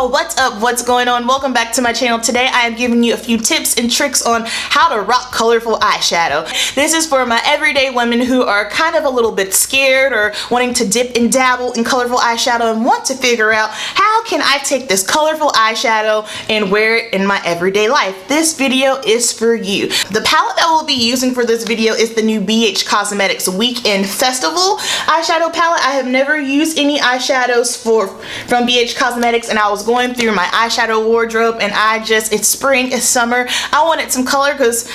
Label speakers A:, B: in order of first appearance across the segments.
A: y'all, what's up, what's going on? Welcome back to my channel. Today I am giving you a few tips and tricks on how to rock colorful eyeshadow. This is for my everyday women who are kind of a little bit scared or wanting to dip and dabble in colorful eyeshadow and want to figure out how can I take this colorful eyeshadow and wear it in my everyday life. This video is for you. The palette that we'll be using for this video is the new BH Cosmetics Weekend Festival eyeshadow palette. I have never used any eyeshadows from BH Cosmetics, and I was going through my eyeshadow wardrobe and it's spring, it's summer. I wanted some color because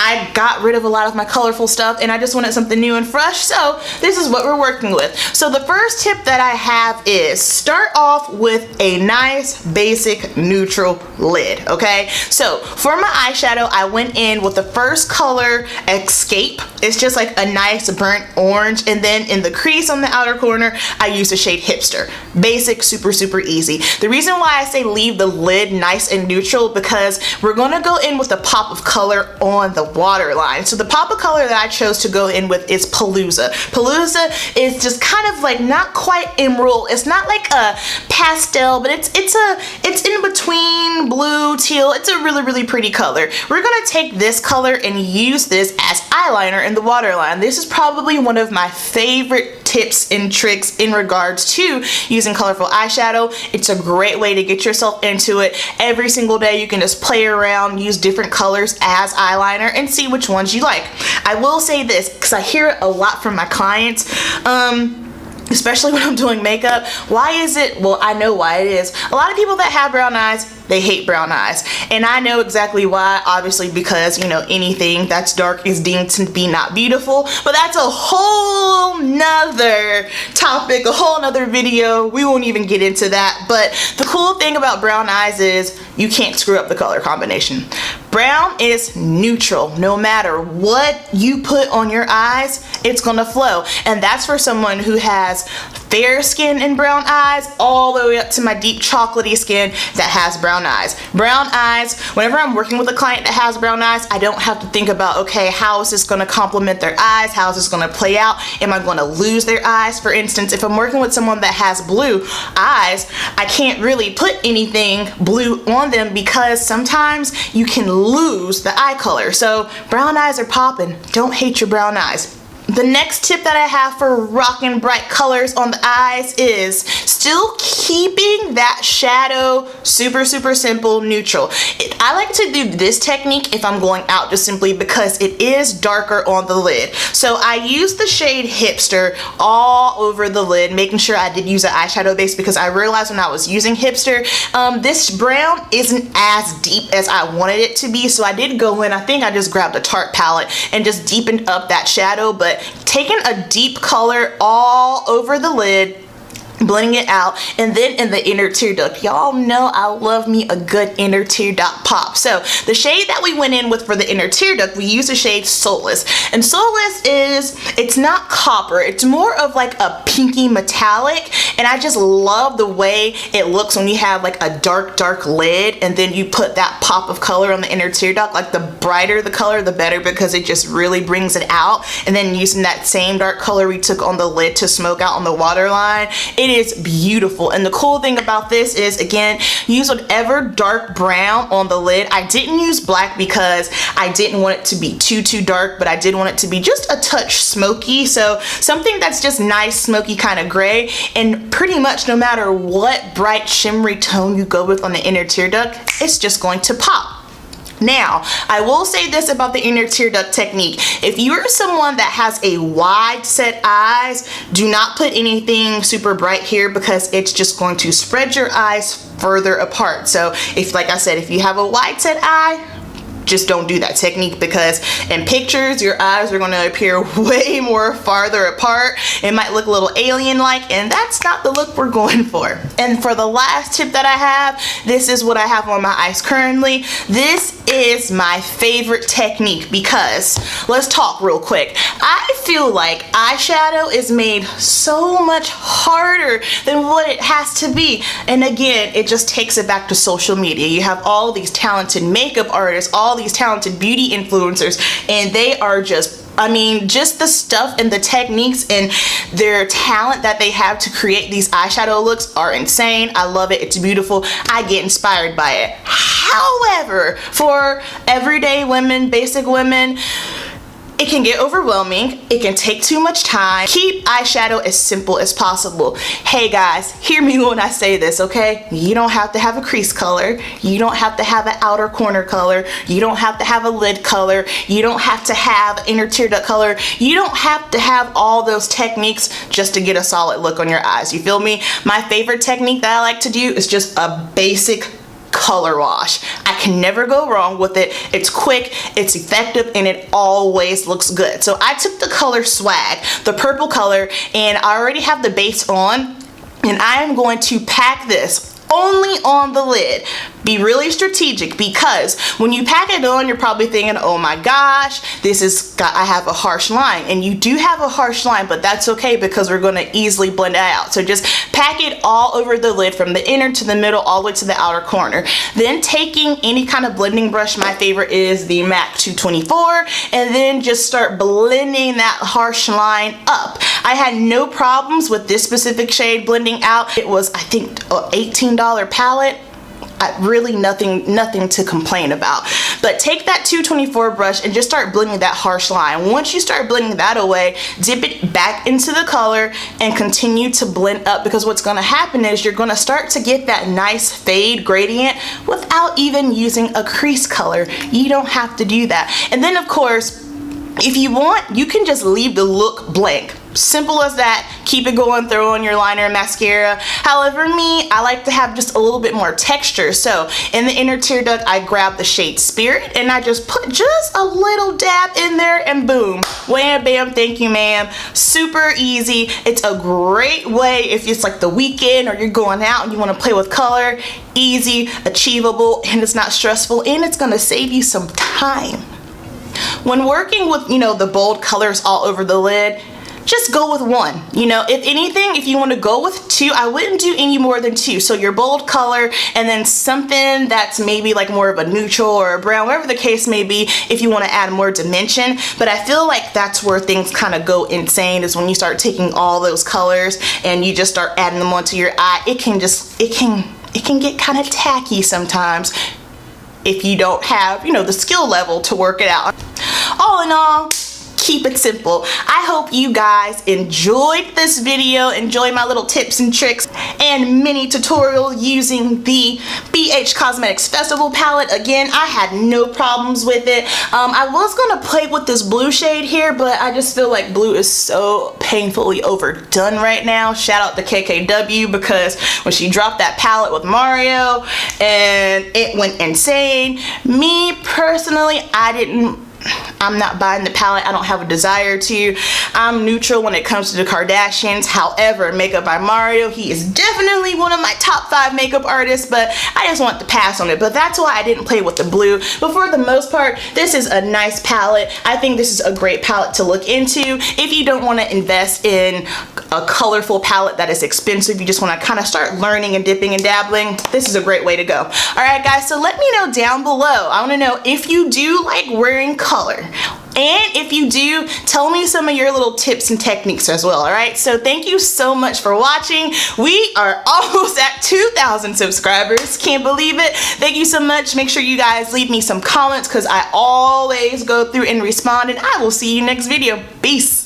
A: I got rid of a lot of my colorful stuff and I just wanted something new and fresh, so this is what we're working with. So the first tip that I have is start off with a nice basic neutral lid, okay? So for my eyeshadow, I went in with the first color, Escape. It's just like a nice burnt orange, and then in the crease on the outer corner, I used the shade Hipster. Basic, super easy. The reason why I say leave the lid nice and neutral because we're gonna go in with a pop of color on the waterline. So the pop of color that I chose to go in with is Palooza. Palooza is just kind of like not quite emerald. It's not like a pastel, but it's in between blue, teal. It's a really pretty color. We're gonna take this color and use this as eyeliner in the waterline. This is probably one of my favorite tips and tricks in regards to using colorful eyeshadow. It's a great way to get yourself into it. Every single day you can just play around, use different colors as eyeliner and see which ones you like. I will say this because I hear it a lot from my clients, especially when I'm doing makeup. Why is it? Well, I know why it is. A lot of people that have brown eyes, they hate brown eyes, and I know exactly why. Obviously because, you know, anything that's dark is deemed to be not beautiful, but that's a whole nother topic, a whole nother video. We won't even get into that. But the cool thing about brown eyes is you can't screw up the color combination. Brown is neutral. No matter what you put on your eyes, it's gonna flow. And that's for someone who has fair skin and brown eyes all the way up to my deep chocolatey skin that has brown eyes. Brown eyes, whenever I'm working with a client that has brown eyes, I don't have to think about, okay, how is this gonna complement their eyes? How is this gonna play out? Am I gonna lose their eyes? For instance, if I'm working with someone that has blue eyes, I can't really put anything blue on them because sometimes you can lose the eye color. So brown eyes are popping. Don't hate your brown eyes. The next tip that I have for rocking bright colors on the eyes is still keeping that shadow super simple neutral. I like to do this technique if I'm going out just simply because it is darker on the lid. So I use the shade Hipster all over the lid, making sure I did use an eyeshadow base because I realized when I was using Hipster, this brown isn't as deep as I wanted it to be. So I did go in, I think I just grabbed a Tarte palette and just deepened up that shadow, but taking a deep color all over the lid, blending it out, and then in the inner tear duct. Y'all know I love me a good inner tear duct pop. So the shade that we went in with for the inner tear duct, we used the shade Soulless. And Soulless it's not copper, it's more of like a pinky metallic, and I just love the way it looks when you have like a dark lid and then you put that pop of color on the inner tear duct. Like the brighter the color, the better, because it just really brings it out. And then using that same dark color we took on the lid to smoke out on the waterline, it is beautiful. And the cool thing about this is, again, use whatever dark brown on the lid. I didn't use black because I didn't want it to be too dark, but I did want it to be just a touch smoky. So something that's just nice smoky kind of gray, and pretty much no matter what bright shimmery tone you go with on the inner tear duct, it's just going to pop. Now, I will say this about the inner tear duct technique. If you're someone that has a wide set eyes, do not put anything super bright here because it's just going to spread your eyes further apart. So if, like I said, if you have a wide set eye, just don't do that technique because in pictures your eyes are going to appear way more farther apart. It might look a little alien-like, and that's not the look we're going for. And for the last tip that I have, this is what I have on my eyes currently. This is my favorite technique because, let's talk real quick. I feel like eyeshadow is made so much harder than what it has to be. And again, it just takes it back to social media. You have all these talented makeup artists, all these talented beauty influencers, and they are just I mean, just the stuff and the techniques and their talent that they have to create these eyeshadow looks are insane. I love it. It's beautiful. I get inspired by it. However, for everyday women, basic women, it can get overwhelming. It can take too much time. Keep eyeshadow as simple as possible. Hey guys, hear me when I say this, okay? You don't have to have a crease color. You don't have to have an outer corner color. You don't have to have a lid color. You don't have to have inner tear duct color. You don't have to have all those techniques just to get a solid look on your eyes. You feel me? My favorite technique that I like to do is just a basic color wash. I can never go wrong with it. It's quick, it's effective, and it always looks good. So I took the color Swag, the purple color, and I already have the base on, and I am going to pack this only on the lid. Be really strategic, because when you pack it on, you're probably thinking, oh my gosh, I have a harsh line. And you do have a harsh line, but that's okay because we're going to easily blend it out. So just pack it all over the lid from the inner to the middle all the way to the outer corner. Then taking any kind of blending brush, my favorite is the MAC 224, and then just start blending that harsh line up. I had no problems with this specific shade blending out. It was, I think, an $18 palette. Really nothing to complain about. But take that 224 brush and just start blending that harsh line. Once you start blending that away, dip it back into the color and continue to blend up, because what's going to happen is you're going to start to get that nice fade gradient without even using a crease color. You don't have to do that. And then of course, if you want, you can just leave the look blank. Simple as that. Keep it going, throw on your liner and mascara. However, me, I like to have just a little bit more texture. So in the inner tear duct, I grab the shade Spirit and I just put just a little dab in there, and boom, wham bam, thank you ma'am. Super easy. It's a great way if it's like the weekend or you're going out and you want to play with color. Easy, achievable, and it's not stressful, and it's going to save you some time. When working with, the bold colors all over the lid, just go with one. If anything, if you want to go with two, I wouldn't do any more than two. So your bold color, and then something that's maybe like more of a neutral or a brown, whatever the case may be, if you want to add more dimension. But I feel like that's where things kind of go insane, is when you start taking all those colors and you just start adding them onto your eye. It can get kind of tacky sometimes if you don't have, the skill level to work it out. All in all, keep it simple. I hope you guys enjoyed this video, enjoyed my little tips and tricks and mini tutorial using the BH Cosmetics Festival palette. Again, I had no problems with it. I was gonna play with this blue shade here, but I just feel like blue is so painfully overdone right now. Shout out to KKW, because when she dropped that palette with Mario and it went insane. Me personally, I'm not buying the palette. I don't have a desire to. I'm neutral when it comes to the Kardashians. However, Makeup by Mario, he is definitely one of my top 5 makeup artists, but I just want to pass on it. But that's why I didn't play with the blue. But for the most part, this is a nice palette. I think this is a great palette to look into. If you don't want to invest in a colorful palette that is expensive, you just want to kind of start learning and dipping and dabbling, this is a great way to go. Alright guys, so let me know down below. I want to know if you do like wearing color. And if you do, tell me some of your little tips and techniques as well, alright? So thank you so much for watching. We are almost at 2,000 subscribers. Can't believe it. Thank you so much. Make sure you guys leave me some comments, because I always go through and respond, and I will see you next video. Peace.